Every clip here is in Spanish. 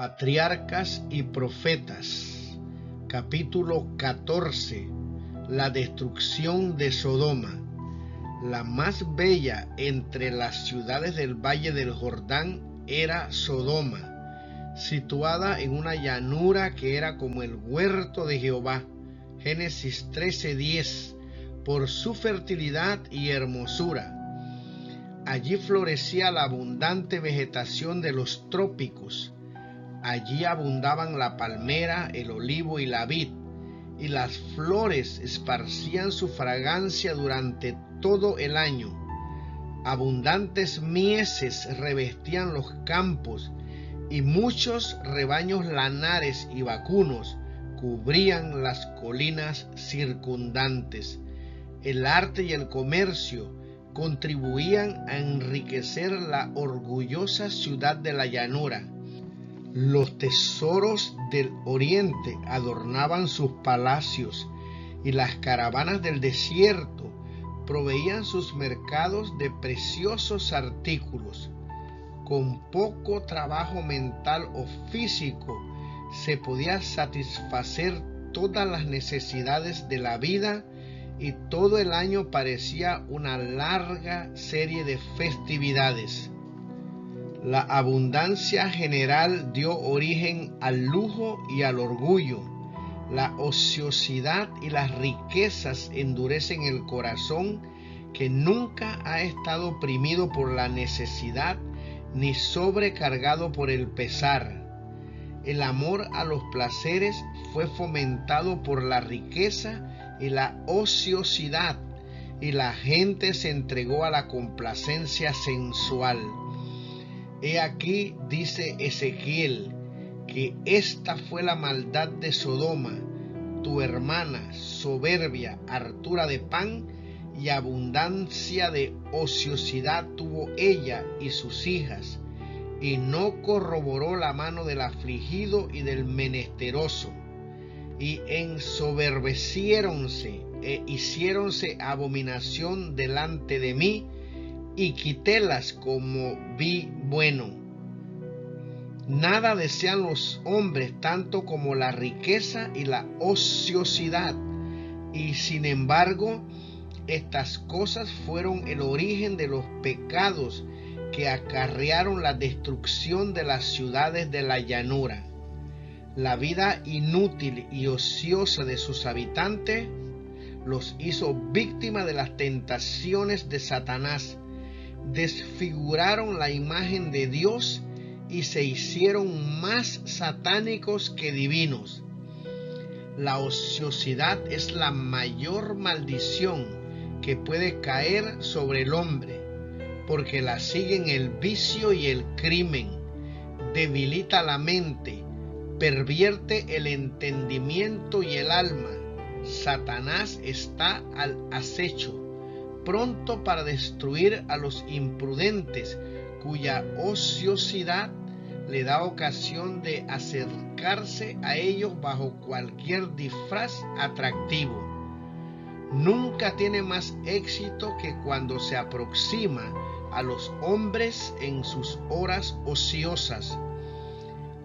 Patriarcas y Profetas, capítulo 14. La destrucción de Sodoma. La más bella entre las ciudades del valle del Jordán era Sodoma, situada en una llanura que era como el huerto de Jehová. Génesis 13:10, por su fertilidad y hermosura. Allí florecía la abundante vegetación de los trópicos. Allí abundaban la palmera, el olivo y la vid, y las flores esparcían su fragancia durante todo el año. Abundantes mieses revestían los campos, y muchos rebaños lanares y vacunos cubrían las colinas circundantes. El arte y el comercio contribuían a enriquecer la orgullosa ciudad de la llanura. Los tesoros del oriente adornaban sus palacios, y las caravanas del desierto proveían sus mercados de preciosos artículos. Con poco trabajo mental o físico se podía satisfacer todas las necesidades de la vida, y todo el año parecía una larga serie de festividades. La abundancia general dio origen al lujo y al orgullo. La ociosidad y las riquezas endurecen el corazón, que nunca ha estado oprimido por la necesidad ni sobrecargado por el pesar. El amor a los placeres fue fomentado por la riqueza y la ociosidad, y la gente se entregó a la complacencia sensual. He aquí, dice Ezequiel, que esta fue la maldad de Sodoma, tu hermana, soberbia, hartura de pan y abundancia de ociosidad tuvo ella y sus hijas, y no corroboró la mano del afligido y del menesteroso, y ensoberbeciéronse e hiciéronse abominación delante de mí, y quitélas como vi bueno. Nada desean los hombres tanto como la riqueza y la ociosidad, y sin embargo estas cosas fueron el origen de los pecados que acarrearon la destrucción de las ciudades de la llanura. La vida inútil y ociosa de sus habitantes los hizo víctimas de las tentaciones de Satanás. Desfiguraron la imagen de Dios y se hicieron más satánicos que divinos. La ociosidad es la mayor maldición que puede caer sobre el hombre, porque la siguen el vicio y el crimen, debilita la mente, pervierte el entendimiento y el alma. Satanás está al acecho, pronto para destruir a los imprudentes, cuya ociosidad le da ocasión de acercarse a ellos bajo cualquier disfraz atractivo. Nunca tiene más éxito que cuando se aproxima a los hombres en sus horas ociosas.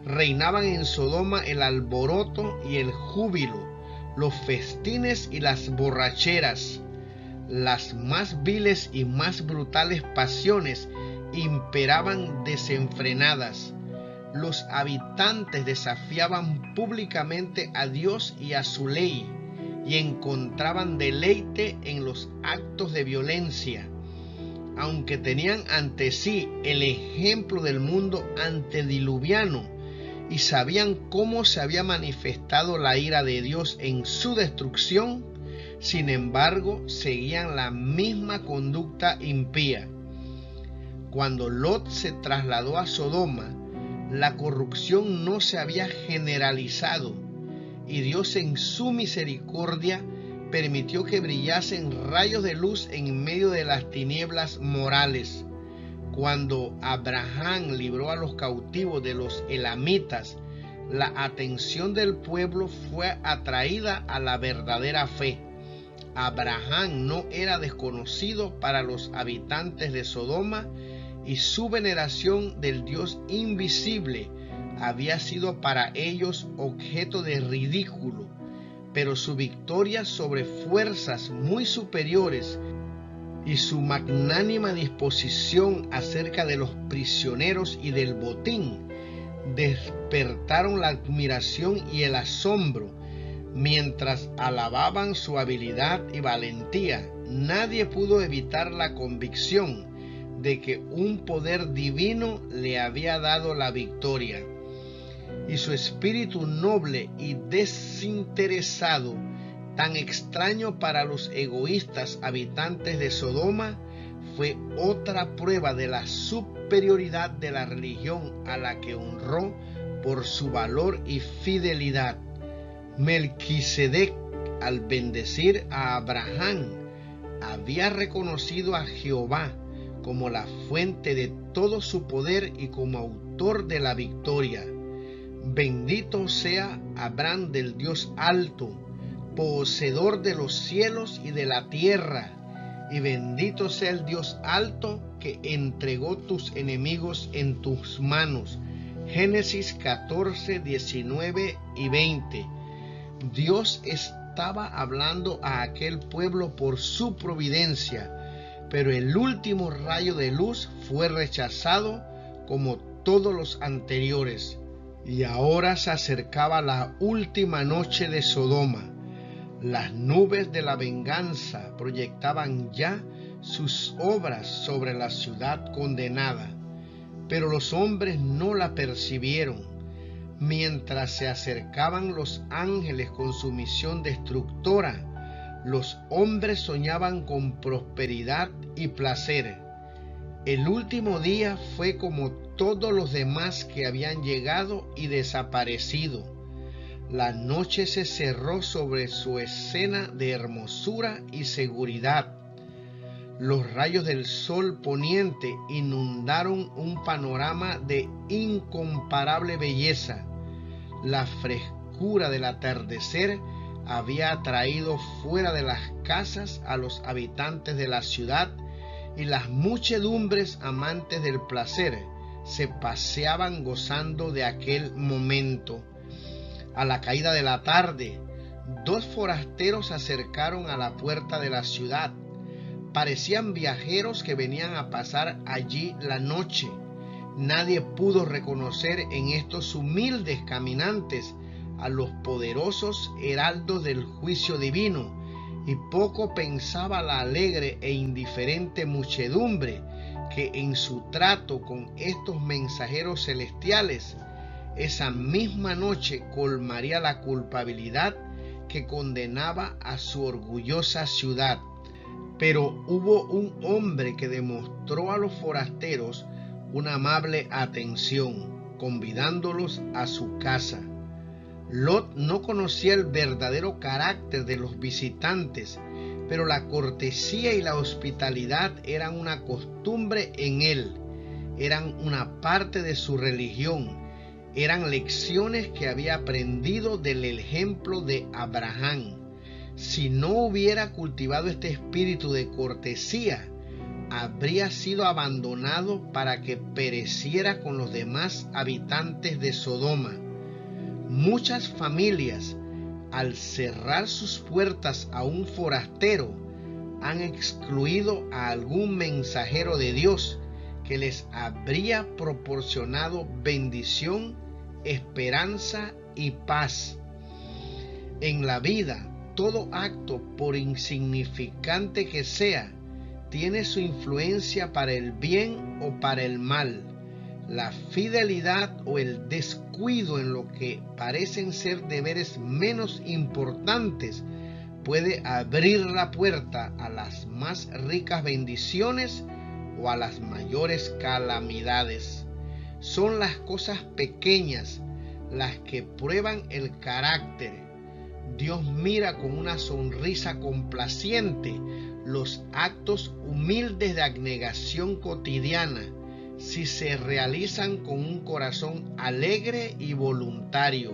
Reinaban en Sodoma el alboroto y el júbilo, los festines y las borracheras. Las más viles y más brutales pasiones imperaban desenfrenadas. Los habitantes desafiaban públicamente a Dios y a su ley, y encontraban deleite en los actos de violencia. Aunque tenían ante sí el ejemplo del mundo antediluviano, y sabían cómo se había manifestado la ira de Dios en su destrucción, sin embargo, seguían la misma conducta impía. Cuando Lot se trasladó a Sodoma, la corrupción no se había generalizado, y Dios en su misericordia permitió que brillasen rayos de luz en medio de las tinieblas morales. Cuando Abraham libró a los cautivos de los elamitas, la atención del pueblo fue atraída a la verdadera fe. Abraham no era desconocido para los habitantes de Sodoma, y su veneración del Dios invisible había sido para ellos objeto de ridículo, pero su victoria sobre fuerzas muy superiores y su magnánima disposición acerca de los prisioneros y del botín despertaron la admiración y el asombro. Mientras alababan su habilidad y valentía, nadie pudo evitar la convicción de que un poder divino le había dado la victoria. Y su espíritu noble y desinteresado, tan extraño para los egoístas habitantes de Sodoma, fue otra prueba de la superioridad de la religión a la que honró por su valor y fidelidad. Melquisedec, al bendecir a Abraham, había reconocido a Jehová como la fuente de todo su poder y como autor de la victoria. Bendito sea Abraham del Dios alto, poseedor de los cielos y de la tierra, y bendito sea el Dios alto que entregó tus enemigos en tus manos. Génesis 14, 19 y 20. Dios estaba hablando a aquel pueblo por su providencia, pero el último rayo de luz fue rechazado como todos los anteriores. Y ahora se acercaba la última noche de Sodoma. Las nubes de la venganza proyectaban ya sus obras sobre la ciudad condenada, pero los hombres no la percibieron. Mientras se acercaban los ángeles con su misión destructora, los hombres soñaban con prosperidad y placer. El último día fue como todos los demás que habían llegado y desaparecido. La noche se cerró sobre su escena de hermosura y seguridad. Los rayos del sol poniente inundaron un panorama de incomparable belleza. La frescura del atardecer había atraído fuera de las casas a los habitantes de la ciudad, y las muchedumbres amantes del placer se paseaban gozando de aquel momento. A la caída de la tarde, dos forasteros se acercaron a la puerta de la ciudad. Parecían viajeros que venían a pasar allí la noche. Nadie pudo reconocer en estos humildes caminantes a los poderosos heraldos del juicio divino, y poco pensaba la alegre e indiferente muchedumbre que en su trato con estos mensajeros celestiales, esa misma noche colmaría la culpabilidad que condenaba a su orgullosa ciudad. Pero hubo un hombre que demostró a los forasteros una amable atención, convidándolos a su casa. Lot no conocía el verdadero carácter de los visitantes, pero la cortesía y la hospitalidad eran una costumbre en él, eran una parte de su religión, eran lecciones que había aprendido del ejemplo de Abraham. Si no hubiera cultivado este espíritu de cortesía, habría sido abandonado para que pereciera con los demás habitantes de Sodoma. Muchas familias, al cerrar sus puertas a un forastero, han excluido a algún mensajero de Dios que les habría proporcionado bendición, esperanza y paz. En la vida, todo acto, por insignificante que sea, tiene su influencia para el bien o para el mal. La fidelidad o el descuido en lo que parecen ser deberes menos importantes puede abrir la puerta a las más ricas bendiciones o a las mayores calamidades. Son las cosas pequeñas las que prueban el carácter. Dios mira con una sonrisa complaciente los actos humildes de abnegación cotidiana, si se realizan con un corazón alegre y voluntario.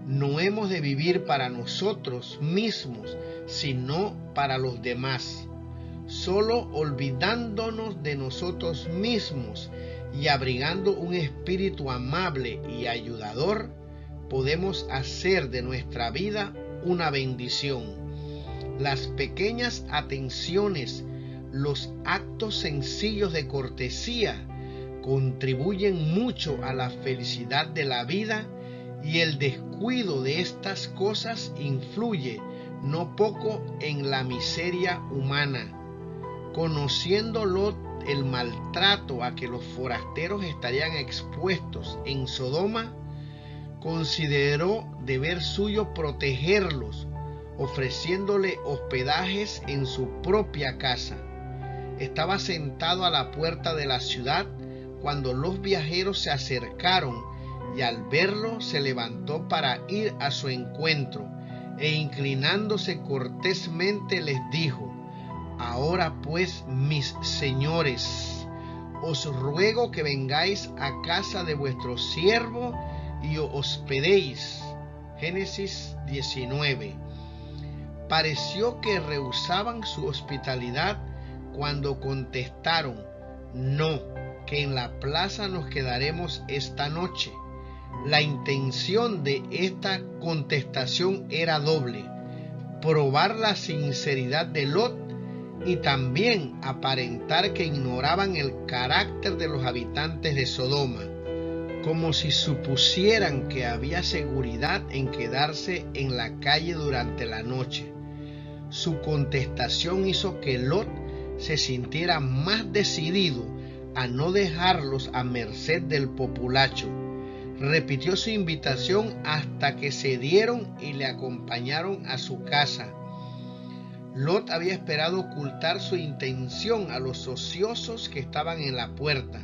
No hemos de vivir para nosotros mismos, sino para los demás. Solo olvidándonos de nosotros mismos y abrigando un espíritu amable y ayudador, podemos hacer de nuestra vida una bendición. Las pequeñas atenciones, los actos sencillos de cortesía contribuyen mucho a la felicidad de la vida, y el descuido de estas cosas influye no poco en la miseria humana. Conociendo Lot el maltrato a que los forasteros estarían expuestos en Sodoma, consideró deber suyo protegerlos, ofreciéndole hospedajes en su propia casa. Estaba sentado a la puerta de la ciudad cuando los viajeros se acercaron, y al verlo se levantó para ir a su encuentro, e inclinándose cortésmente les dijo: Ahora pues, mis señores, os ruego que vengáis a casa de vuestro siervo y os hospedéis. Génesis 19. Pareció que rehusaban su hospitalidad cuando contestaron: No, que en la plaza nos quedaremos esta noche. La intención de esta contestación era doble: probar la sinceridad de Lot y también aparentar que ignoraban el carácter de los habitantes de Sodoma, como si supusieran que había seguridad en quedarse en la calle durante la noche. Su contestación hizo que Lot se sintiera más decidido a no dejarlos a merced del populacho. Repitió su invitación hasta que cedieron y le acompañaron a su casa. Lot había esperado ocultar su intención a los ociosos que estaban en la puerta,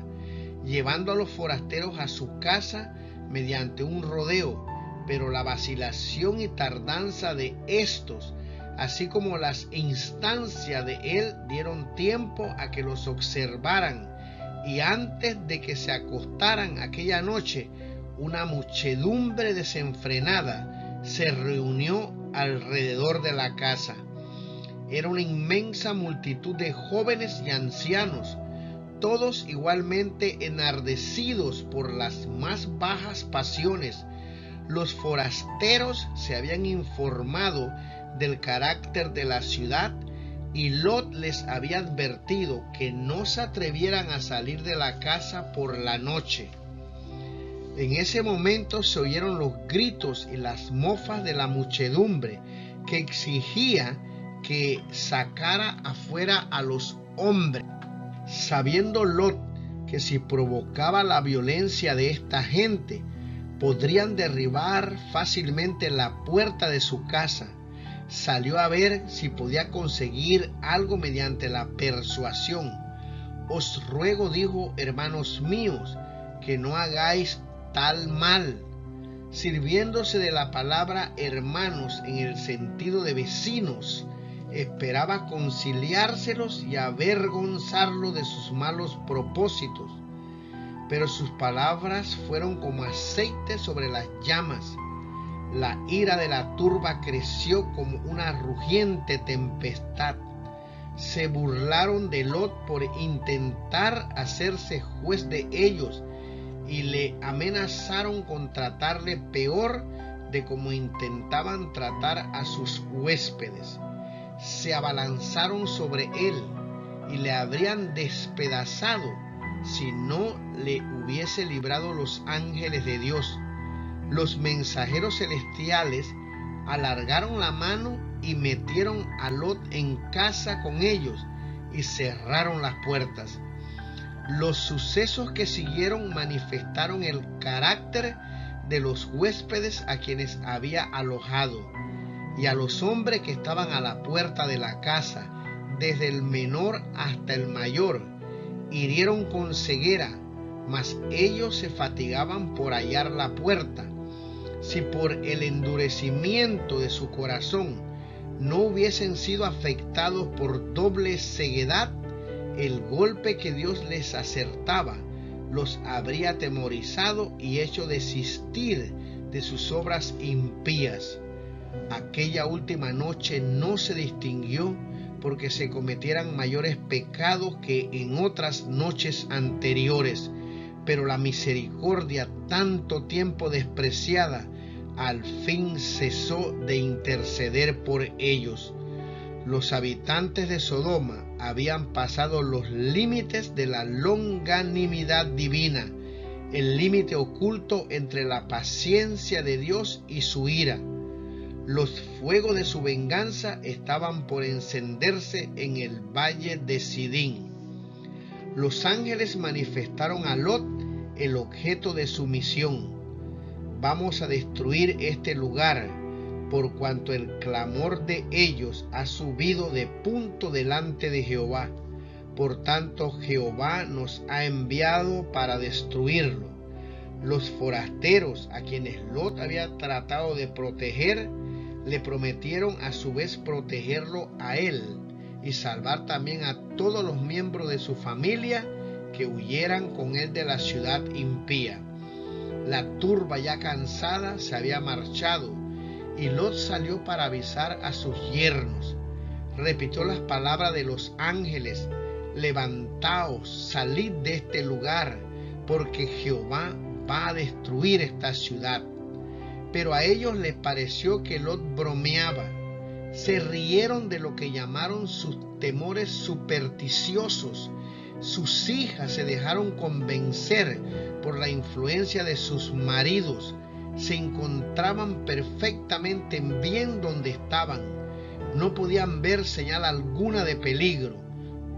llevando a los forasteros a su casa mediante un rodeo, pero la vacilación y tardanza de estos, así como las instancias de él, dieron tiempo a que los observaran, y antes de que se acostaran aquella noche, una muchedumbre desenfrenada se reunió alrededor de la casa. Era una inmensa multitud de jóvenes y ancianos, todos igualmente enardecidos por las más bajas pasiones. Los forasteros se habían informado del carácter de la ciudad, y Lot les había advertido que no se atrevieran a salir de la casa por la noche. En ese momento se oyeron los gritos y las mofas de la muchedumbre, que exigía que sacara afuera a los hombres. Sabiendo Lot que si provocaba la violencia de esta gente, podrían derribar fácilmente la puerta de su casa, salió a ver si podía conseguir algo mediante la persuasión. Os ruego, dijo, hermanos míos, que no hagáis tal mal. Sirviéndose de la palabra hermanos en el sentido de vecinos, esperaba conciliárselos y avergonzarlos de sus malos propósitos. Pero sus palabras fueron como aceite sobre las llamas. La ira de la turba creció como una rugiente tempestad. Se burlaron de Lot por intentar hacerse juez de ellos, y le amenazaron con tratarle peor de como intentaban tratar a sus huéspedes. Se abalanzaron sobre él y le habrían despedazado si no le hubiese librado los ángeles de Dios. Los mensajeros celestiales alargaron la mano y metieron a Lot en casa con ellos y cerraron las puertas. Los sucesos que siguieron manifestaron el carácter de los huéspedes a quienes había alojado, y a los hombres que estaban a la puerta de la casa, desde el menor hasta el mayor, hirieron con ceguera, mas ellos se fatigaban por hallar la puerta. Si por el endurecimiento de su corazón no hubiesen sido afectados por doble ceguedad, el golpe que Dios les acertaba los habría atemorizado y hecho desistir de sus obras impías. Aquella última noche no se distinguió porque se cometieran mayores pecados que en otras noches anteriores, pero la misericordia, tanto tiempo despreciada, al fin cesó de interceder por ellos. Los habitantes de Sodoma habían pasado los límites de la longanimidad divina, el límite oculto entre la paciencia de Dios y su ira. Los fuegos de su venganza estaban por encenderse en el valle de Sidín. Los ángeles manifestaron a Lot el objeto de su misión. Vamos a destruir este lugar, por cuanto el clamor de ellos ha subido de punto delante de Jehová. Por tanto, Jehová nos ha enviado para destruirlo. Los forasteros, a quienes Lot había tratado de proteger, le prometieron a su vez protegerlo a él y salvar también a todos los miembros de su familia que huyeran con él de la ciudad impía. La turba, ya cansada, se había marchado, y Lot salió para avisar a sus yernos. Repitió las palabras de los ángeles: levantaos, salid de este lugar, porque Jehová va a destruir esta ciudad. Pero a ellos les pareció que Lot bromeaba. Se rieron de lo que llamaron sus temores supersticiosos. Sus hijas se dejaron convencer por la influencia de sus maridos. Se encontraban perfectamente bien donde estaban. No podían ver señal alguna de peligro.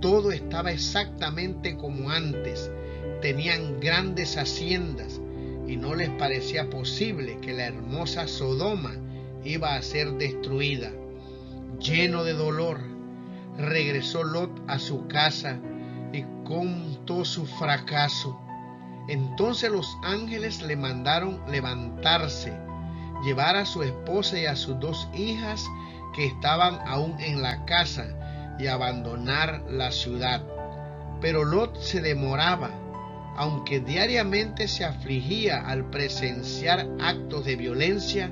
Todo estaba exactamente como antes. Tenían grandes haciendas y no les parecía posible que la hermosa Sodoma iba a ser destruida. Lleno de dolor, regresó Lot a su casa y contó su fracaso. Entonces los ángeles le mandaron levantarse, llevar a su esposa y a sus 2 hijas que estaban aún en la casa y abandonar la ciudad. Pero Lot se demoraba, aunque diariamente se afligía al presenciar actos de violencia.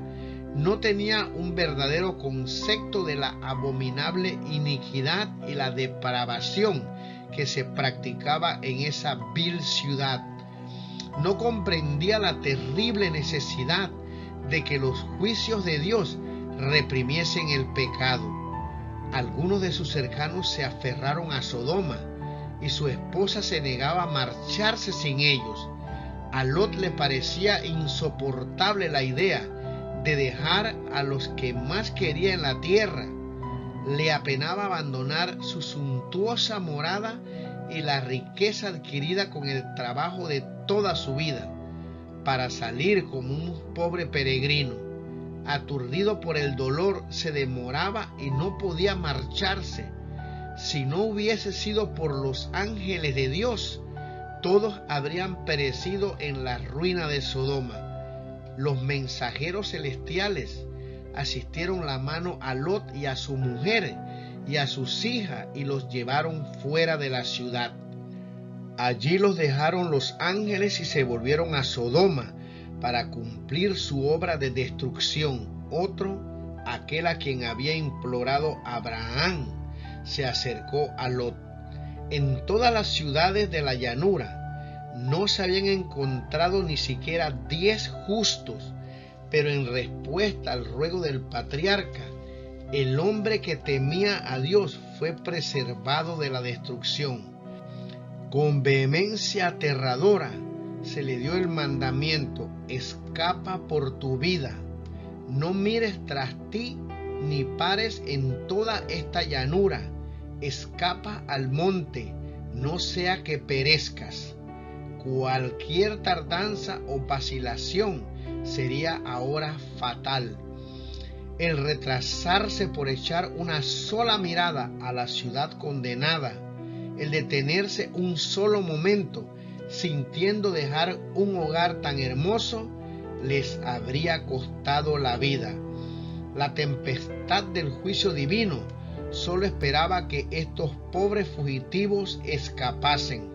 No tenía un verdadero concepto de la abominable iniquidad y la depravación que se practicaba en esa vil ciudad. No comprendía la terrible necesidad de que los juicios de Dios reprimiesen el pecado. Algunos de sus cercanos se aferraron a Sodoma y su esposa se negaba a marcharse sin ellos. A Lot le parecía insoportable la idea de dejar a los que más quería en la tierra. Le apenaba abandonar su suntuosa morada y la riqueza adquirida con el trabajo de toda su vida, para salir como un pobre peregrino. Aturdido por el dolor, se demoraba y no podía marcharse. Si no hubiese sido por los ángeles de Dios, todos habrían perecido en la ruina de Sodoma. Los mensajeros celestiales asistieron la mano a Lot y a su mujer y a sus hijas y los llevaron fuera de la ciudad. Allí los dejaron los ángeles y se volvieron a Sodoma para cumplir su obra de destrucción. Otro, aquel a quien había implorado Abraham, se acercó a Lot. En todas las ciudades de la llanura no se habían encontrado ni siquiera 10 justos, pero en respuesta al ruego del patriarca, el hombre que temía a Dios fue preservado de la destrucción. Con vehemencia aterradora se le dio el mandamiento: escapa por tu vida, no mires tras ti ni pares en toda esta llanura, escapa al monte, no sea que perezcas. Cualquier tardanza o vacilación sería ahora fatal. El retrasarse por echar una sola mirada a la ciudad condenada, el detenerse un solo momento, sintiendo dejar un hogar tan hermoso, les habría costado la vida. La tempestad del juicio divino solo esperaba que estos pobres fugitivos escapasen.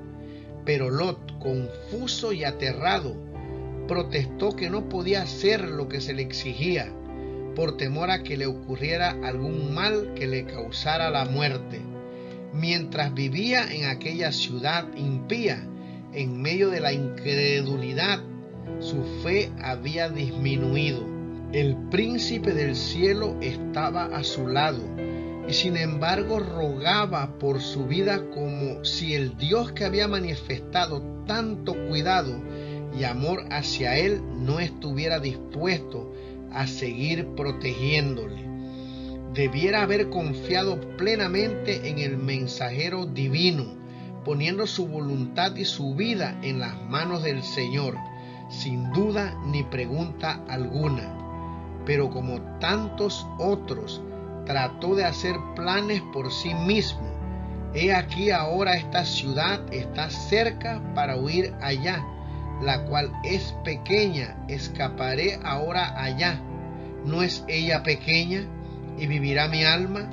Pero Lot, confuso y aterrado, protestó que no podía hacer lo que se le exigía, por temor a que le ocurriera algún mal que le causara la muerte. Mientras vivía en aquella ciudad impía, En medio de la incredulidad, su fe había disminuido. El príncipe del cielo estaba a su lado y sin embargo rogaba por su vida, como si el Dios que había manifestado tanto cuidado y amor hacia él no estuviera dispuesto a seguir protegiéndole. Debiera haber confiado plenamente en el mensajero divino, poniendo su voluntad y su vida en las manos del Señor, sin duda ni pregunta alguna. Pero como tantos otros, trató de hacer planes por sí mismo. He aquí ahora esta ciudad está cerca para huir allá, la cual es pequeña, escaparé ahora allá. ¿No es ella pequeña y vivirá mi alma?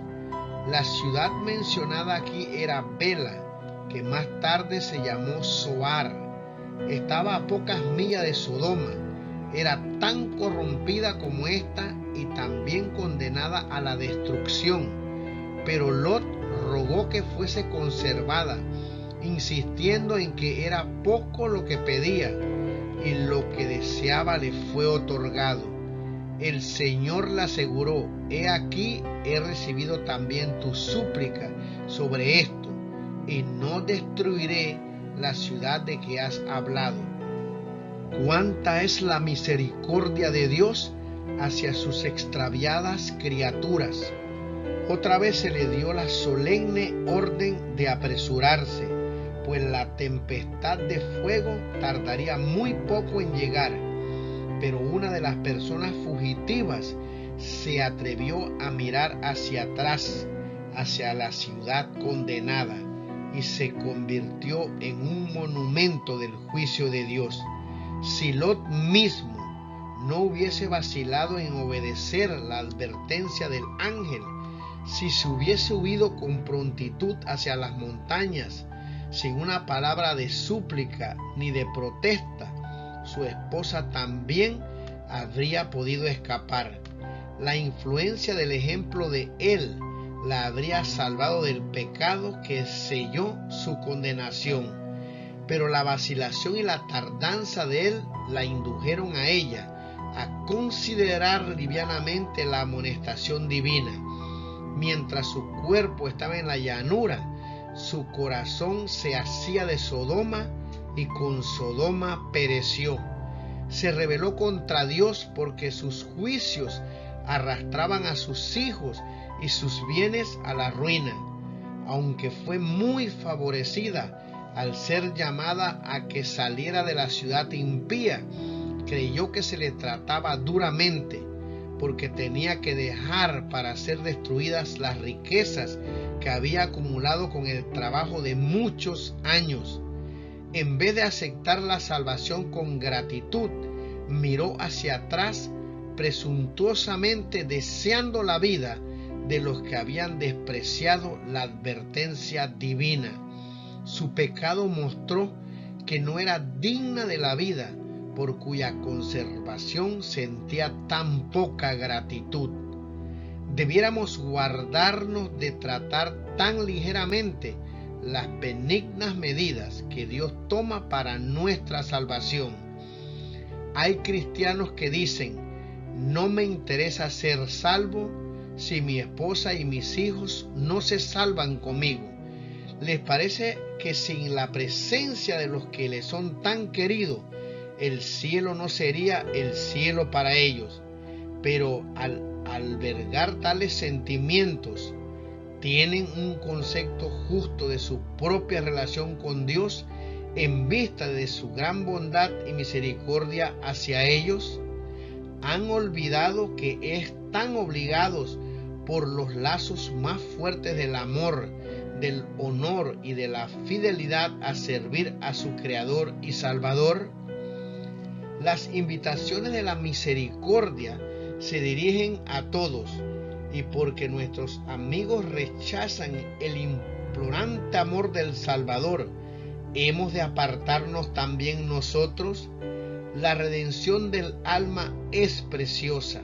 La ciudad mencionada aquí era Bela, que más tarde se llamó Zoar. Estaba a pocas millas de Sodoma. Era tan corrompida como esta y también condenada a la destrucción. Pero Lot rogó que fuese conservada, insistiendo en que era poco lo que pedía y lo que deseaba le fue otorgado. El Señor le aseguró: he aquí, he recibido también tu súplica sobre esto, y no destruiré la ciudad de que has hablado. Cuánta es la misericordia de Dios hacia sus extraviadas criaturas. Otra vez se le dio la solemne orden de apresurarse, pues la tempestad de fuego tardaría muy poco en llegar. Pero una de las personas fugitivas se atrevió a mirar hacia atrás, hacia la ciudad condenada, y se convirtió en un monumento del juicio de Dios. Si Lot mismo no hubiese vacilado en obedecer la advertencia del ángel, si se hubiese huido con prontitud hacia las montañas, sin una palabra de súplica ni de protesta, su esposa también habría podido escapar. La influencia del ejemplo de él la habría salvado del pecado que selló su condenación. Pero la vacilación y la tardanza de él la indujeron a ella a considerar livianamente la amonestación divina. Mientras su cuerpo estaba en la llanura, su corazón se hacía de Sodoma y con Sodoma pereció. Se rebeló contra Dios porque sus juicios arrastraban a sus hijos y sus bienes a la ruina. Aunque fue muy favorecida al ser llamada a que saliera de la ciudad impía, creyó que se le trataba duramente, porque tenía que dejar para ser destruidas las riquezas que había acumulado con el trabajo de muchos años. En vez de aceptar la salvación con gratitud, miró hacia atrás presuntuosamente, deseando la vida de los que habían despreciado la advertencia divina. Su pecado mostró que no era digna de la vida, por cuya conservación sentía tan poca gratitud. Debiéramos guardarnos de tratar tan ligeramente las benignas medidas que Dios toma para nuestra salvación. Hay cristianos que dicen: no me interesa ser salvo si mi esposa y mis hijos no se salvan conmigo. Les parece que sin la presencia de los que les son tan queridos, el cielo no sería el cielo para ellos. Pero al albergar tales sentimientos, tienen un concepto justo de su propia relación con Dios en vista de su gran bondad y misericordia hacia ellos. Han olvidado que están obligados por los lazos más fuertes del amor, del honor y de la fidelidad a servir a su Creador y Salvador. Las invitaciones de la misericordia se dirigen a todos, y porque nuestros amigos rechazan el implorante amor del Salvador, ¿hemos de apartarnos también nosotros? La redención del alma es preciosa.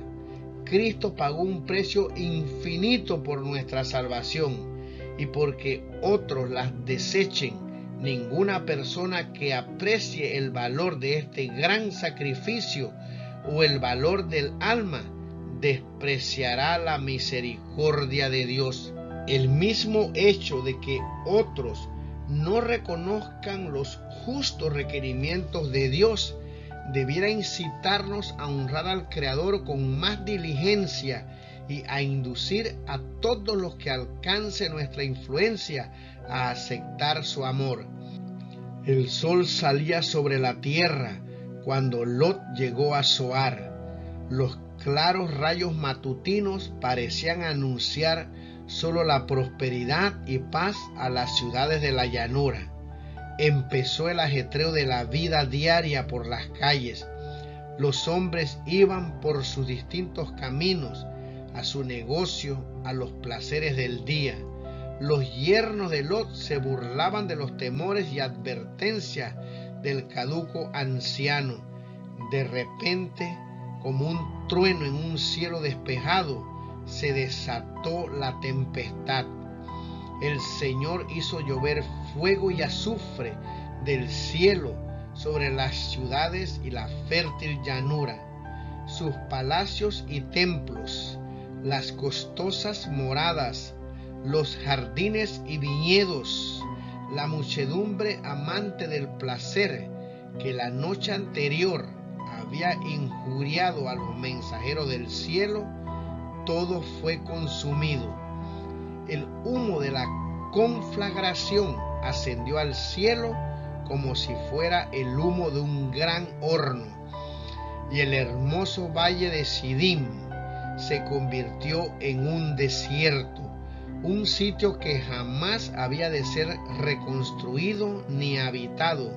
Cristo pagó un precio infinito por nuestra salvación, y porque otros las desechen, Ninguna persona que aprecie el valor de este gran sacrificio o el valor del alma despreciará la misericordia de Dios. El mismo hecho de que otros no reconozcan los justos requerimientos de Dios debiera incitarnos a honrar al Creador con más diligencia y a inducir a todos los que alcance nuestra influencia a aceptar su amor. El sol salía sobre la tierra cuando Lot llegó a Zoar. Los claros rayos matutinos parecían anunciar solo la prosperidad y paz a las ciudades de la llanura. Empezó el ajetreo de la vida diaria por las calles. Los hombres iban por sus distintos caminos, a su negocio, a los placeres del día. Los yernos de Lot se burlaban de los temores y advertencias del caduco anciano. De repente, como un trueno en un cielo despejado, se desató la tempestad. El Señor hizo llover fuego y azufre del cielo sobre las ciudades y la fértil llanura. Sus palacios y templos, las costosas moradas, los jardines y viñedos, la muchedumbre amante del placer que la noche anterior había injuriado a los mensajeros del cielo, todo fue consumido. El humo de la conflagración ascendió al cielo como si fuera el humo de un gran horno, y el hermoso valle de Sidim se convirtió en un desierto, un sitio que jamás había de ser reconstruido ni habitado,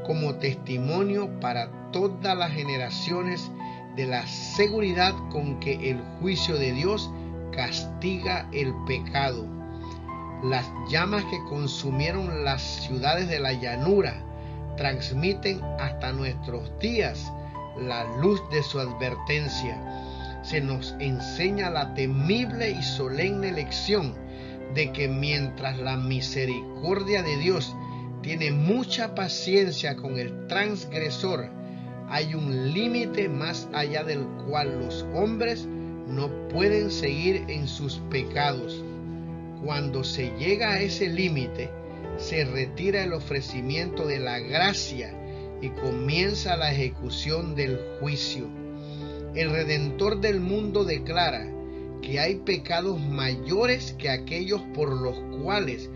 como testimonio para todas las generaciones de la seguridad con que el juicio de Dios castiga el pecado. Las llamas que consumieron las ciudades de la llanura transmiten hasta nuestros días la luz de su advertencia. Se nos enseña la temible y solemne lección de que mientras la misericordia de Dios tiene mucha paciencia con el transgresor, hay un límite más allá del cual los hombres no pueden seguir en sus pecados. Cuando se llega a ese límite, se retira el ofrecimiento de la gracia y comienza la ejecución del juicio. El Redentor del mundo declara que hay pecados mayores que aquellos por los cuales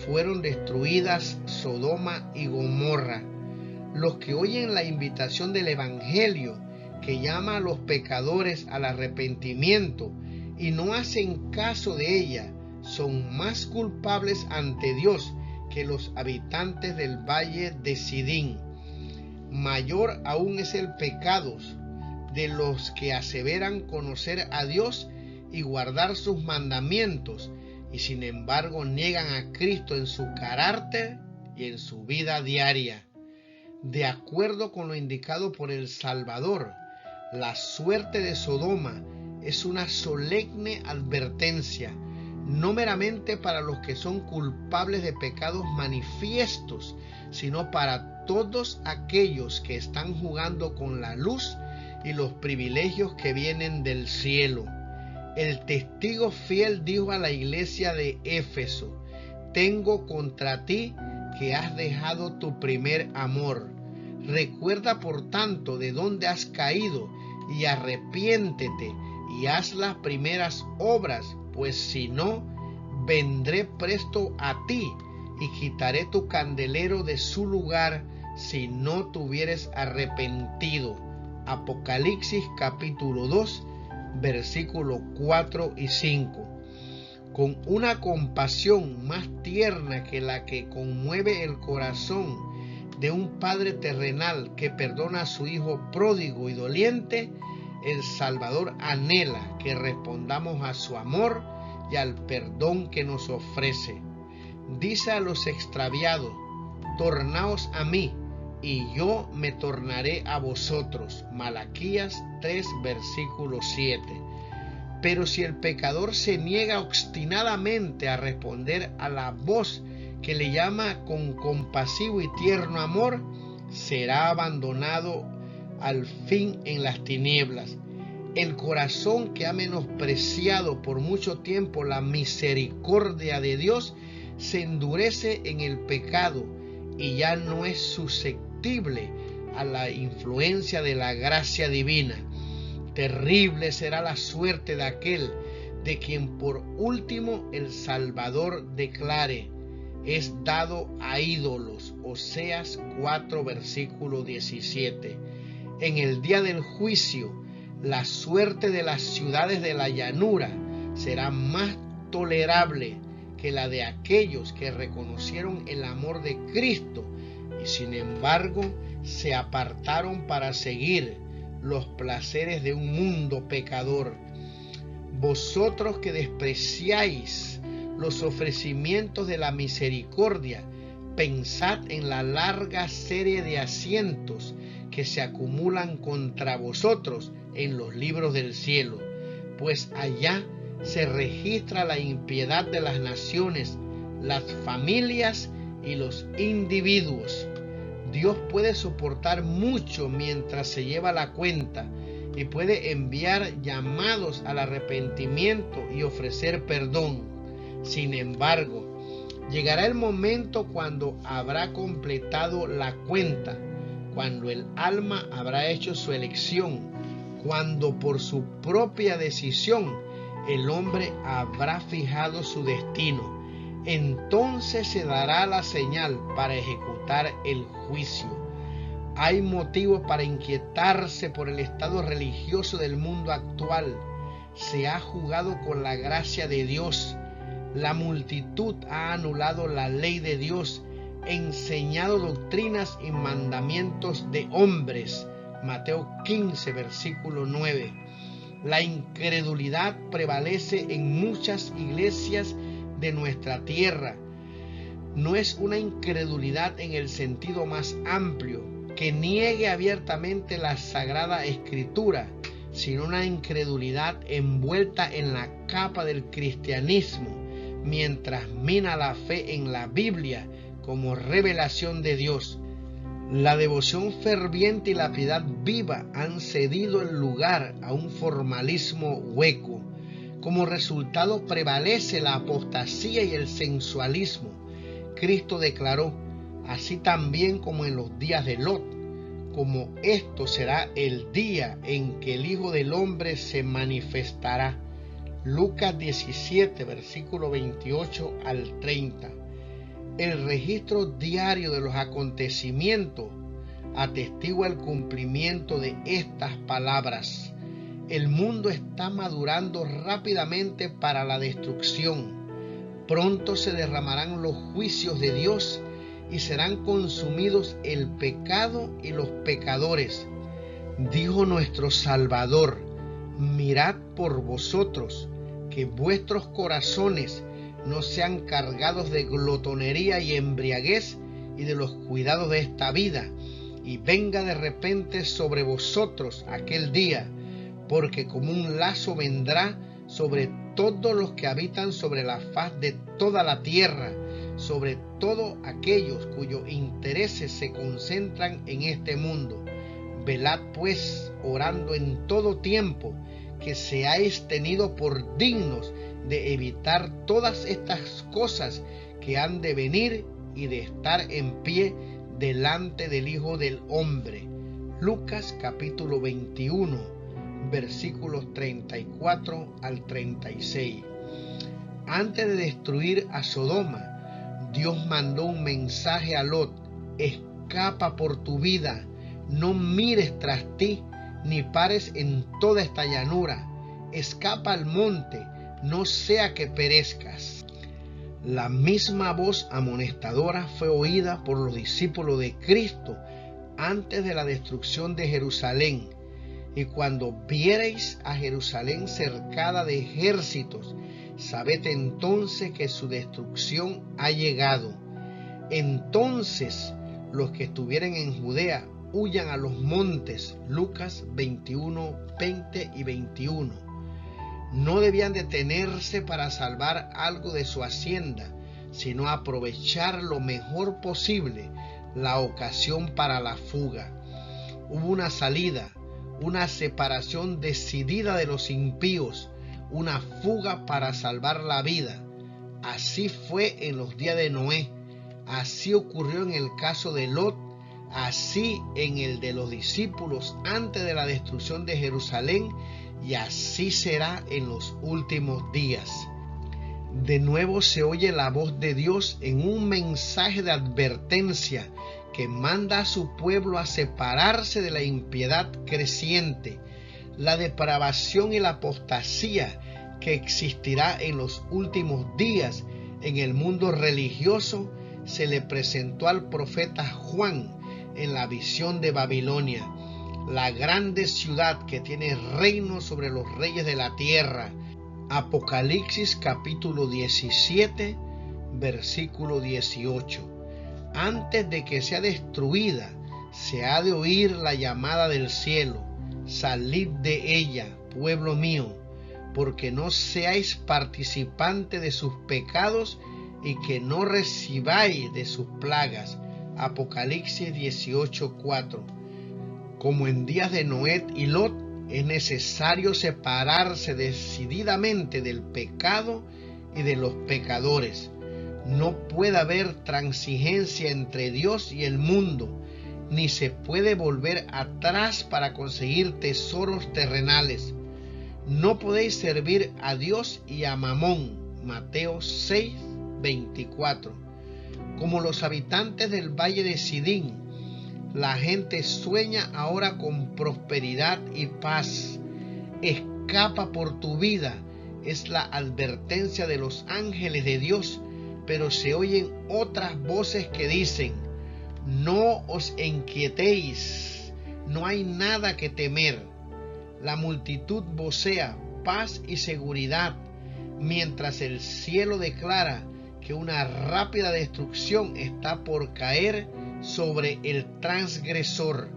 fueron destruidas Sodoma y Gomorra. Los que oyen la invitación del Evangelio, que llama a los pecadores al arrepentimiento y no hacen caso de ella, son más culpables ante Dios que los habitantes del valle de Sidín. Mayor aún es el pecado de los que aseveran conocer a Dios y guardar sus mandamientos, y sin embargo niegan a Cristo en su carácter y en su vida diaria. De acuerdo con lo indicado por el Salvador, la suerte de Sodoma es una solemne advertencia, no meramente para los que son culpables de pecados manifiestos, sino para todos aquellos que están jugando con la luz y los privilegios que vienen del cielo. El testigo fiel dijo a la iglesia de Éfeso: tengo contra ti que has dejado tu primer amor. Recuerda por tanto de dónde has caído y arrepiéntete y haz las primeras obras, pues si no, vendré presto a ti y quitaré tu candelero de su lugar si no te hubieres arrepentido. Apocalipsis capítulo 2, versículos 4 y 5. Con una compasión más tierna que la que conmueve el corazón de un padre terrenal que perdona a su hijo pródigo y doliente, el Salvador anhela que respondamos a su amor y al perdón que nos ofrece. Dice a los extraviados: tornaos a mí, y yo me tornaré a vosotros. Malaquías 3, versículo 7. Pero si el pecador se niega obstinadamente a responder a la voz que le llama con compasivo y tierno amor, será abandonado al fin en las tinieblas. El corazón que ha menospreciado por mucho tiempo la misericordia de Dios se endurece en el pecado y ya no es susceptible a la influencia de la gracia divina. Terrible será la suerte de aquel de quien por último el Salvador declare: es dado a ídolos. Oseas 4, versículo 17. En el día del juicio, la suerte de las ciudades de la llanura será más tolerable que la de aquellos que reconocieron el amor de Cristo y sin embargo se apartaron para seguir los placeres de un mundo pecador. Vosotros que despreciáis los ofrecimientos de la misericordia, pensad en la larga serie de asientos que se acumulan contra vosotros en los libros del cielo, pues allá se registra la impiedad de las naciones, las familias y los individuos. Dios puede soportar mucho mientras se lleva la cuenta y puede enviar llamados al arrepentimiento y ofrecer perdón. Sin embargo, llegará el momento cuando habrá completado la cuenta, cuando el alma habrá hecho su elección, cuando por su propia decisión el hombre habrá fijado su destino. Entonces se dará la señal para ejecutar el juicio. Hay motivos para inquietarse por el estado religioso del mundo actual. Se ha jugado con la gracia de Dios. La multitud ha anulado la ley de Dios, enseñado doctrinas y mandamientos de hombres. Mateo 15, versículo 9. La incredulidad prevalece en muchas iglesias de nuestra tierra. No es una incredulidad en el sentido más amplio, que niegue abiertamente la Sagrada Escritura, sino una incredulidad envuelta en la capa del cristianismo, mientras mina la fe en la Biblia como revelación de Dios. La devoción ferviente y la piedad viva han cedido el lugar a un formalismo hueco. Como resultado prevalece la apostasía y el sensualismo. Cristo declaró: así también como en los días de Lot, como esto será el día en que el Hijo del Hombre se manifestará. Lucas 17, versículo 28 al 30. El registro diario de los acontecimientos atestigua el cumplimiento de estas palabras. El mundo está madurando rápidamente para la destrucción. Pronto se derramarán los juicios de Dios y serán consumidos el pecado y los pecadores. Dijo nuestro Salvador: mirad por vosotros, que vuestros corazones no sean cargados de glotonería y embriaguez y de los cuidados de esta vida, y venga de repente sobre vosotros aquel día, porque como un lazo vendrá sobre todos los que habitan sobre la faz de toda la tierra, sobre todos aquellos cuyos intereses se concentran en este mundo. Velad pues, orando en todo tiempo, que seáis tenidos por dignos de evitar todas estas cosas que han de venir y de estar en pie delante del Hijo del Hombre. Lucas capítulo 21, versículos 34 al 36. Antes de destruir a Sodoma, Dios mandó un mensaje a Lot: escapa por tu vida, no mires tras ti, ni pares en toda esta llanura, escapa al monte, no sea que perezcas. La misma voz amonestadora fue oída por los discípulos de Cristo antes de la destrucción de Jerusalén. Y cuando viereis a Jerusalén cercada de ejércitos, sabed entonces que su destrucción ha llegado. Entonces los que estuvieren en Judea huyan a los montes. Lucas 21, 20 y 21. No debían detenerse para salvar algo de su hacienda, sino aprovechar lo mejor posible la ocasión para la fuga. Hubo una salida, una separación decidida de los impíos, una fuga para salvar la vida. Así fue en los días de Noé, así ocurrió en el caso de Lot, así en el de los discípulos antes de la destrucción de Jerusalén, y así será en los últimos días. De nuevo se oye la voz de Dios en un mensaje de advertencia que manda a su pueblo a separarse de la impiedad creciente, la depravación y la apostasía que existirá en los últimos días en el mundo religioso. Se le presentó al profeta Juan en la visión de Babilonia, la grande ciudad que tiene reino sobre los reyes de la tierra. Apocalipsis capítulo 17, versículo 18. Antes de que sea destruida, se ha de oír la llamada del cielo: salid de ella, pueblo mío, porque no seáis participantes de sus pecados y que no recibáis de sus plagas. Apocalipsis 18:4. Como en días de Noé y Lot, es necesario separarse decididamente del pecado y de los pecadores. No puede haber transigencia entre Dios y el mundo, ni se puede volver atrás para conseguir tesoros terrenales. No podéis servir a Dios y a Mamón. Mateo 6:24. Como los habitantes del valle de Sidín, la gente sueña ahora con prosperidad y paz. Escapa por tu vida, es la advertencia de los ángeles de Dios, pero se oyen otras voces que dicen: no os inquietéis, no hay nada que temer. La multitud vocea paz y seguridad, mientras el cielo declara que una rápida destrucción está por caer sobre el transgresor.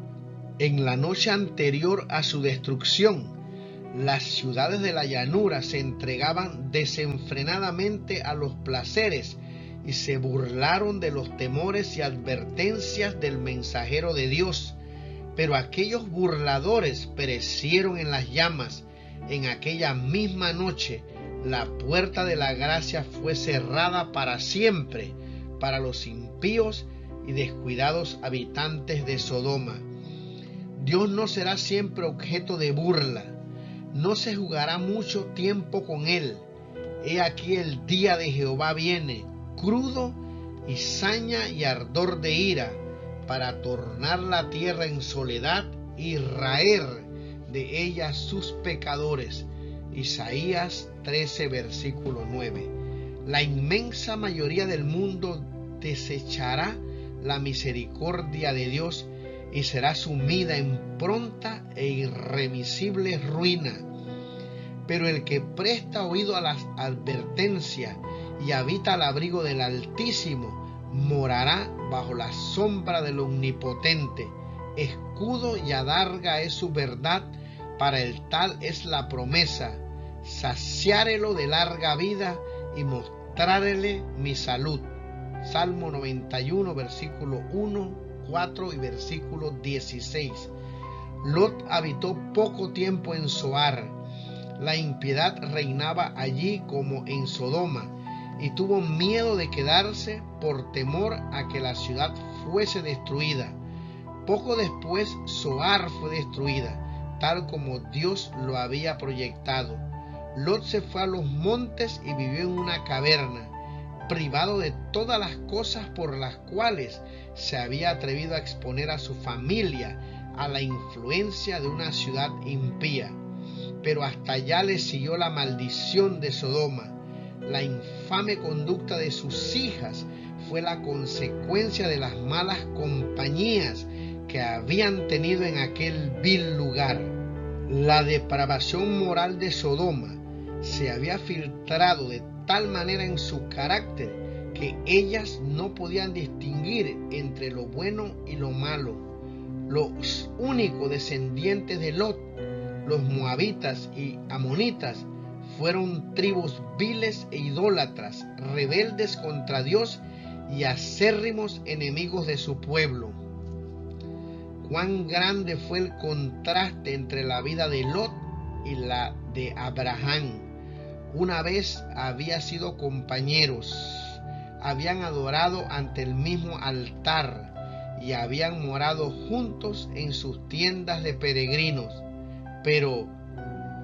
En la noche anterior a su destrucción, las ciudades de la llanura se entregaban desenfrenadamente a los placeres y se burlaron de los temores y advertencias del mensajero de Dios. Pero aquellos burladores perecieron en las llamas. En aquella misma noche, la puerta de la gracia fue cerrada para siempre para los impíos y descuidados habitantes de Sodoma. Dios no será siempre objeto de burla. No se jugará mucho tiempo con él. He aquí el día de Jehová viene, crudo, y saña y ardor de ira, para tornar la tierra en soledad y raer de ella sus pecadores. Isaías 13, versículo 9. La inmensa mayoría del mundo desechará la misericordia de Dios y será sumida en pronta e irremisible ruina. Pero el que presta oído a las advertencias y habita al abrigo del Altísimo, morará bajo la sombra del Omnipotente. Escudo y adarga es su verdad, para el tal es la promesa: saciárelo de larga vida y mostrárele mi salud. Salmo 91, versículo 1, 4 y versículo 16. Lot habitó poco tiempo en Zoar. La impiedad reinaba allí como en Sodoma, y tuvo miedo de quedarse por temor a que la ciudad fuese destruida. Poco después Zoar fue destruida, tal como Dios lo había proyectado. Lot se fue a los montes y vivió en una caverna, privado de todas las cosas por las cuales se había atrevido a exponer a su familia a la influencia de una ciudad impía. Pero hasta allá le siguió la maldición de Sodoma. La infame conducta de sus hijas fue la consecuencia de las malas compañías que habían tenido en aquel vil lugar. La depravación moral de Sodoma se había filtrado de tal manera en su carácter que ellas no podían distinguir entre lo bueno y lo malo. Los únicos descendientes de Lot, los moabitas y amonitas, fueron tribus viles e idólatras, rebeldes contra Dios y acérrimos enemigos de su pueblo. Cuán grande fue el contraste entre la vida de Lot y la de Abraham. Una vez habían sido compañeros, habían adorado ante el mismo altar y habían morado juntos en sus tiendas de peregrinos. Pero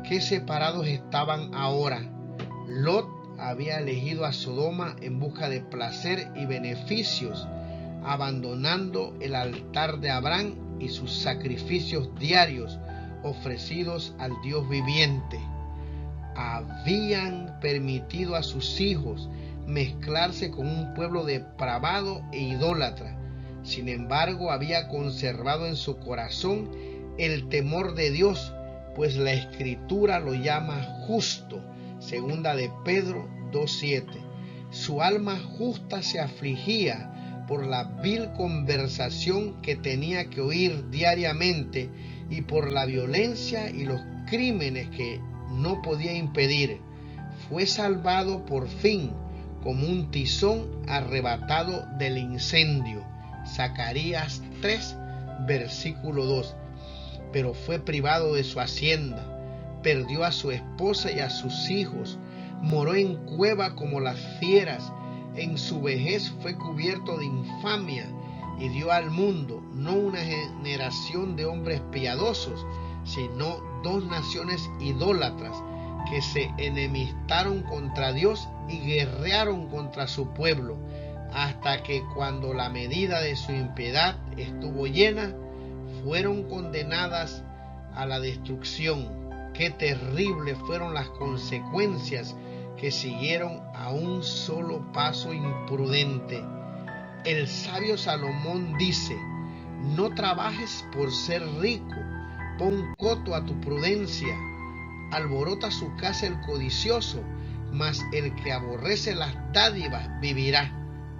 qué separados estaban ahora. Lot había elegido a Sodoma en busca de placer y beneficios, abandonando el altar de Abraham y sus sacrificios diarios ofrecidos al Dios viviente. Habían permitido a sus hijos mezclarse con un pueblo depravado e idólatra. Sin embargo, había conservado en su corazón el temor de Dios, pues la Escritura lo llama justo. Segunda de Pedro 2:7. Su alma justa se afligía por la vil conversación que tenía que oír diariamente y por la violencia y los crímenes que no podía impedir. Fue salvado por fin como un tizón arrebatado del incendio. Zacarías 3, versículo 2. Pero fue privado de su hacienda, perdió a su esposa y a sus hijos, moró en cueva como las fieras, en su vejez fue cubierto de infamia y dio al mundo no una generación de hombres piadosos, sino 2 naciones idólatras que se enemistaron contra Dios y guerrearon contra su pueblo, hasta que cuando la medida de su impiedad estuvo llena, fueron condenadas a la destrucción. Qué terribles fueron las consecuencias que siguieron a un solo paso imprudente. El sabio Salomón dice: no trabajes por ser rico, pon coto a tu prudencia. Alborota su casa el codicioso, mas el que aborrece las dádivas vivirá.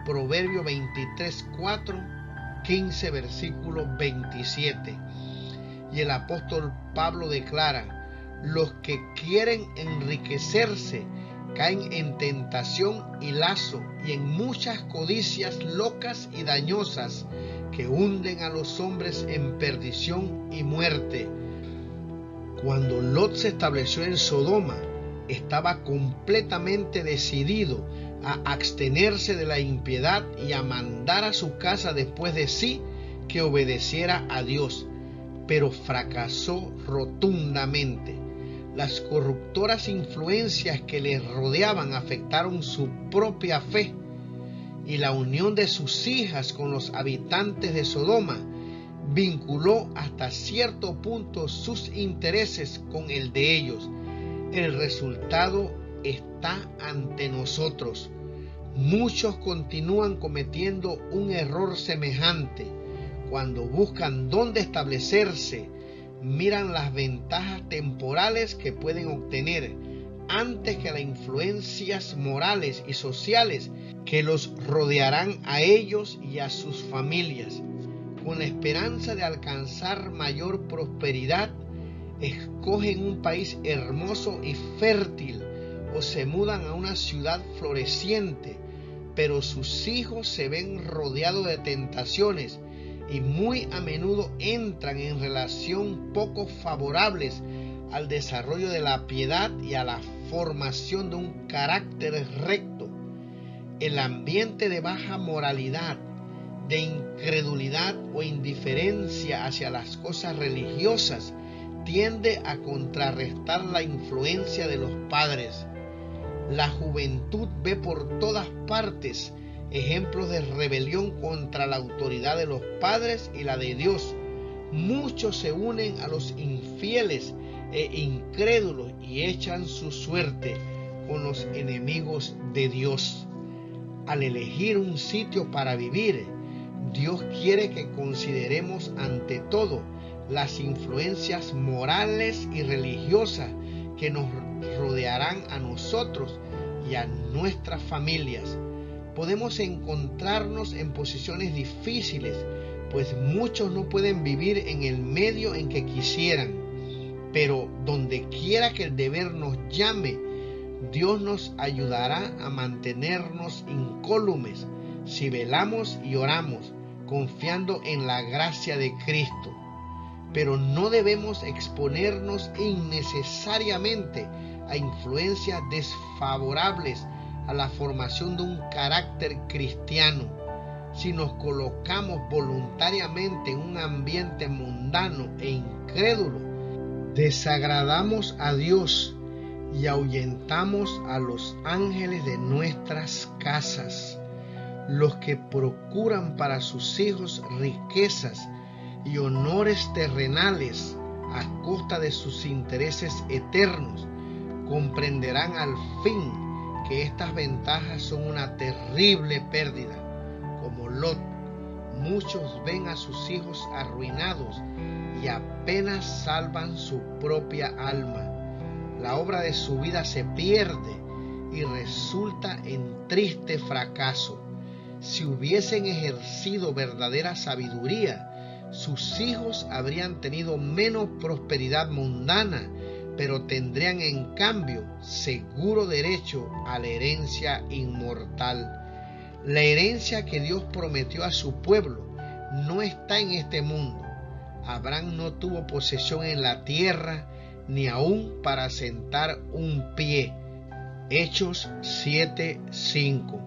Proverbio 23:4, 15, versículo 27. Y el apóstol Pablo declara: los que quieren enriquecerse caen en tentación y lazo y en muchas codicias locas y dañosas que hunden a los hombres en perdición y muerte. Cuando Lot se estableció en Sodoma, estaba completamente decidido a abstenerse de la impiedad y a mandar a su casa después de sí que obedeciera a Dios, pero fracasó rotundamente. Las corruptoras influencias que le rodeaban afectaron su propia fe, y la unión de sus hijas con los habitantes de Sodoma vinculó hasta cierto punto sus intereses con el de ellos. El resultado está ante nosotros. Muchos continúan cometiendo un error semejante. Cuando buscan dónde establecerse, miran las ventajas temporales que pueden obtener antes que las influencias morales y sociales que los rodearán a ellos y a sus familias. Con la esperanza de alcanzar mayor prosperidad, escogen un país hermoso y fértil o se mudan a una ciudad floreciente, pero sus hijos se ven rodeados de tentaciones y muy a menudo entran en relación poco favorables al desarrollo de la piedad y a la formación de un carácter recto. El ambiente de baja moralidad, de incredulidad o indiferencia hacia las cosas religiosas tiende a contrarrestar la influencia de los padres. La juventud ve por todas partes ejemplos de rebelión contra la autoridad de los padres y la de Dios. Muchos se unen a los infieles e incrédulos y echan su suerte con los enemigos de Dios. Al elegir un sitio para vivir, Dios quiere que consideremos ante todo las influencias morales y religiosas que nos rodearán a nosotros y a nuestras familias. Podemos encontrarnos en posiciones difíciles, pues muchos no pueden vivir en el medio en que quisieran. Pero donde quiera que el deber nos llame, Dios nos ayudará a mantenernos incólumes si velamos y oramos, confiando en la gracia de Cristo. Pero no debemos exponernos innecesariamente a influencias desfavorables a la formación de un carácter cristiano. Si nos colocamos voluntariamente en un ambiente mundano e incrédulo, desagradamos a Dios y ahuyentamos a los ángeles de nuestras casas. Los que procuran para sus hijos riquezas y honores terrenales a costa de sus intereses eternos, comprenderán al fin que estas ventajas son una terrible pérdida. Como Lot, muchos ven a sus hijos arruinados y apenas salvan su propia alma. La obra de su vida se pierde y resulta en triste fracaso. Si hubiesen ejercido verdadera sabiduría, sus hijos habrían tenido menos prosperidad mundana, pero tendrían en cambio seguro derecho a la herencia inmortal. La herencia que Dios prometió a su pueblo no está en este mundo. Abraham no tuvo posesión en la tierra, ni aún para sentar un pie. Hechos 7:5.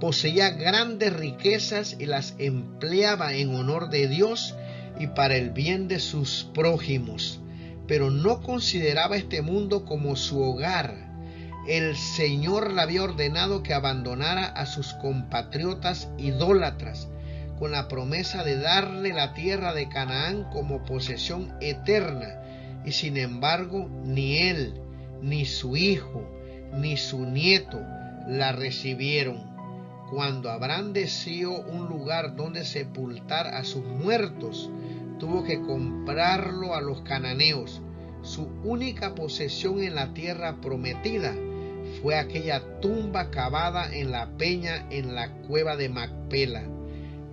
Poseía grandes riquezas y las empleaba en honor de Dios y para el bien de sus prójimos, pero no consideraba este mundo como su hogar. El Señor le había ordenado que abandonara a sus compatriotas idólatras, con la promesa de darle la tierra de Canaán como posesión eterna, y sin embargo ni él, ni su hijo, ni su nieto la recibieron. Cuando Abraham deseó un lugar donde sepultar a sus muertos, tuvo que comprarlo a los cananeos. Su única posesión en la tierra prometida fue aquella tumba cavada en la peña en la cueva de Macpela.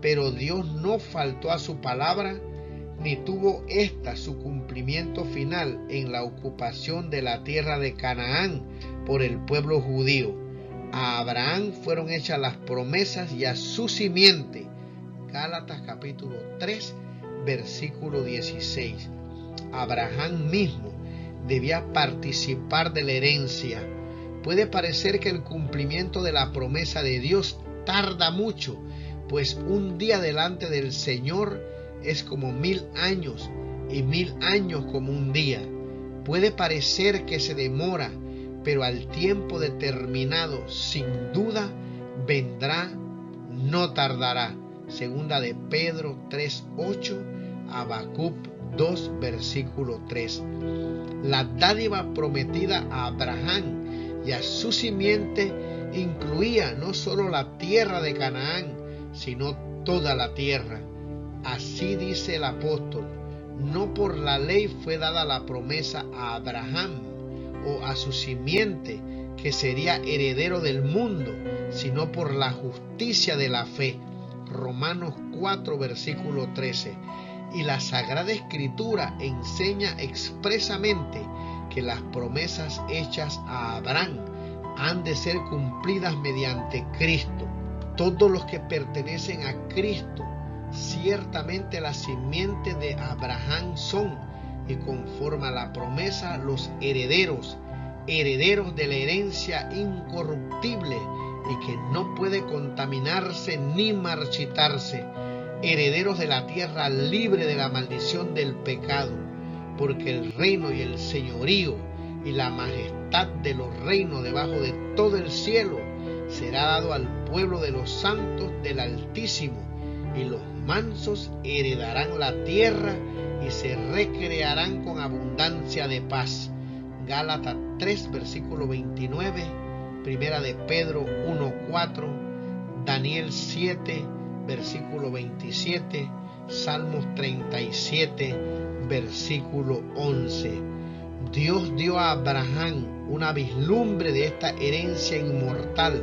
Pero Dios no faltó a su palabra, ni tuvo ésta su cumplimiento final en la ocupación de la tierra de Canaán por el pueblo judío. A Abraham fueron hechas las promesas y a su simiente. Gálatas capítulo 3, versículo 16. Abraham mismo debía participar de la herencia. Puede parecer que el cumplimiento de la promesa de Dios tarda mucho, pues un día delante del Señor es como 1000 años y 1000 años como un día. Puede parecer que se demora, pero al tiempo determinado, sin duda, vendrá, no tardará. Segunda de Pedro 3:8, Habacuc 2, versículo 3. La dádiva prometida a Abraham y a su simiente incluía no solo la tierra de Canaán, sino toda la tierra. Así dice el apóstol: no por la ley fue dada la promesa a Abraham o a su simiente, que sería heredero del mundo, sino por la justicia de la fe. Romanos 4, versículo 13. Y la Sagrada Escritura enseña expresamente que las promesas hechas a Abraham han de ser cumplidas mediante Cristo. Todos los que pertenecen a Cristo, ciertamente la simiente de Abraham son, y conforme a la promesa, los herederos de la herencia incorruptible y que no puede contaminarse ni marchitarse, herederos de la tierra libre de la maldición del pecado, porque el reino y el señorío y la majestad de los reinos debajo de todo el cielo será dado al pueblo de los santos del Altísimo, y los mansos heredarán la tierra y se recrearán con abundancia de paz. Gálatas 3, versículo 29, Primera de Pedro 1:4, Daniel 7, versículo 27, Salmos 37, versículo 11. Dios dio a Abraham una vislumbre de esta herencia inmortal,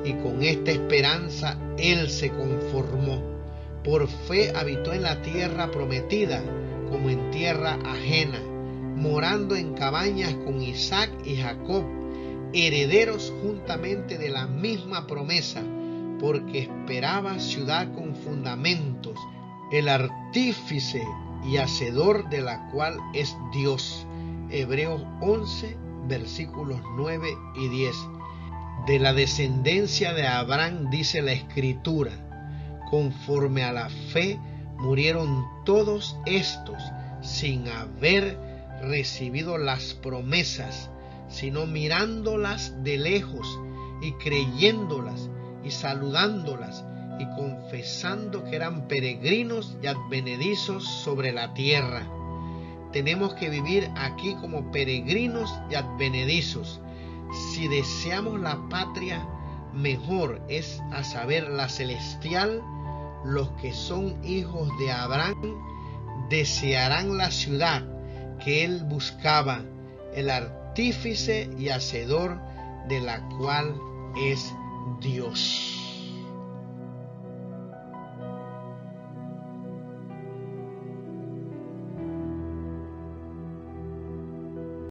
y con esta esperanza él se conformó. Por fe habitó en la tierra prometida como en tierra ajena, morando en cabañas con Isaac y Jacob, herederos juntamente de la misma promesa, porque esperaba ciudad con fundamentos, el artífice y hacedor de la cual es Dios. Hebreos 11, versículos 9 y 10. De la descendencia de Abraham dice la Escritura: conforme a la fe murieron todos estos sin haber recibido las promesas, sino mirándolas de lejos y creyéndolas y saludándolas y confesando que eran peregrinos y advenedizos sobre la tierra. Tenemos que vivir aquí como peregrinos y advenedizos. Si deseamos la patria mejor, es a saber, la celestial, los que son hijos de Abraham desearán la ciudad que él buscaba, el artífice y hacedor de la cual es Dios.